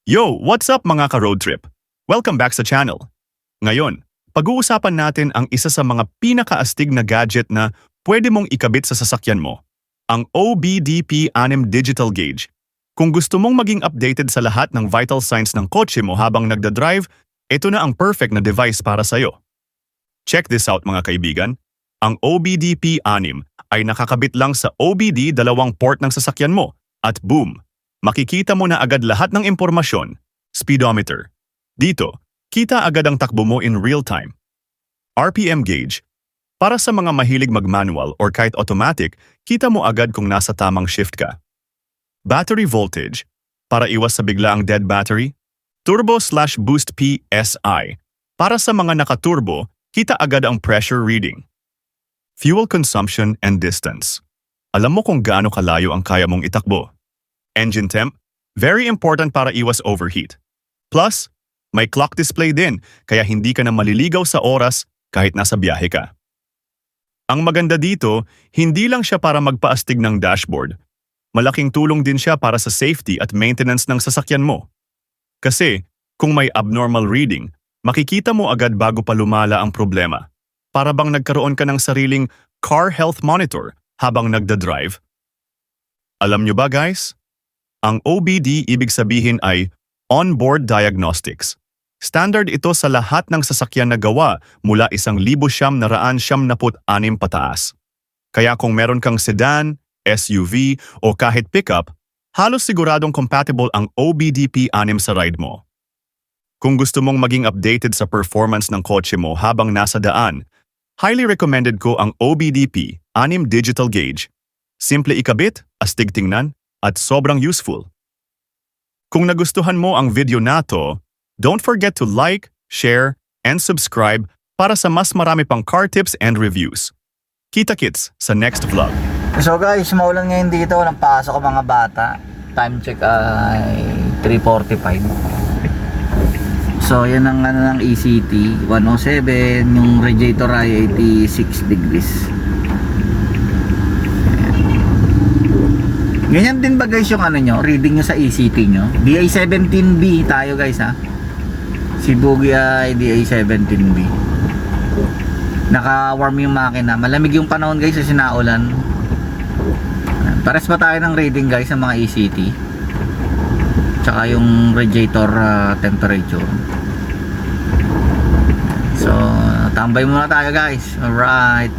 Yo, what's up mga ka-road trip? Welcome back sa channel. Ngayon, pag-uusapan natin ang isa sa mga pinakaastig na gadget na pwede mong ikabit sa sasakyan mo, ang OBD-P6 Digital Gauge. Kung gusto mong maging updated sa lahat ng vital signs ng kotse mo habang nagda-drive, ito na ang perfect na device para sa'yo. Check this out mga kaibigan. Ang OBD-P6 ay nakakabit lang sa OBD dalawang port ng sasakyan mo at boom! Makikita mo na agad lahat ng impormasyon, speedometer. Dito, kita agad ang takbo mo in real time. RPM gauge. Para sa mga mahilig mag-manual or kahit automatic, kita mo agad kung nasa tamang shift ka. Battery voltage. Para iwas sa biglaang dead battery. Turbo/boost PSI. Para sa mga nakaturbo, kita agad ang pressure reading. Fuel consumption and distance. Alam mo kung gaano kalayo ang kaya mong itakbo. Engine temp, very important para iwas overheat. Plus, may clock display din, kaya hindi ka na maliligaw sa oras kahit nasa biyahe ka. Ang maganda dito, hindi lang siya para magpaastig ng dashboard. Malaking tulong din siya para sa safety at maintenance ng sasakyan mo. Kasi, kung may abnormal reading, makikita mo agad bago pa lumala ang problema. Para bang nagkaroon ka ng sariling car health monitor habang nagda-drive. Alam nyo ba guys? Ang OBD ibig sabihin ay Onboard Diagnostics. Standard ito sa lahat ng sasakyan na gawa mula 1,996 pataas. Kaya kung meron kang sedan, SUV o kahit pickup, halos siguradong compatible ang OBD-P6 sa ride mo. Kung gusto mong maging updated sa performance ng kotse mo habang nasa daan, highly recommended ko ang OBD-P6 Digital Gauge. Simple ikabit, astig tingnan, at sobrang useful. Kung nagustuhan mo ang video na to, don't forget to like, share, and subscribe para sa mas marami pang car tips and reviews. Kita-kits sa next vlog. So guys, maulan ngayon dito. Walang pasok ang mga bata. Time check ay 3:45. So yan ang ng ECT 107. Yung radiator ay 86 degrees. Ganyan din ba guys yung reading nyo sa ECT nyo? DA17B tayo guys ha. Si Boogie ay DA17B. Naka-warm yung makina. Malamig yung panahon guys kasi naulan. Pares ba tayo ng reading guys sa mga ECT? Tsaka yung radiator temperature. So, tambay muna tayo guys. Alright.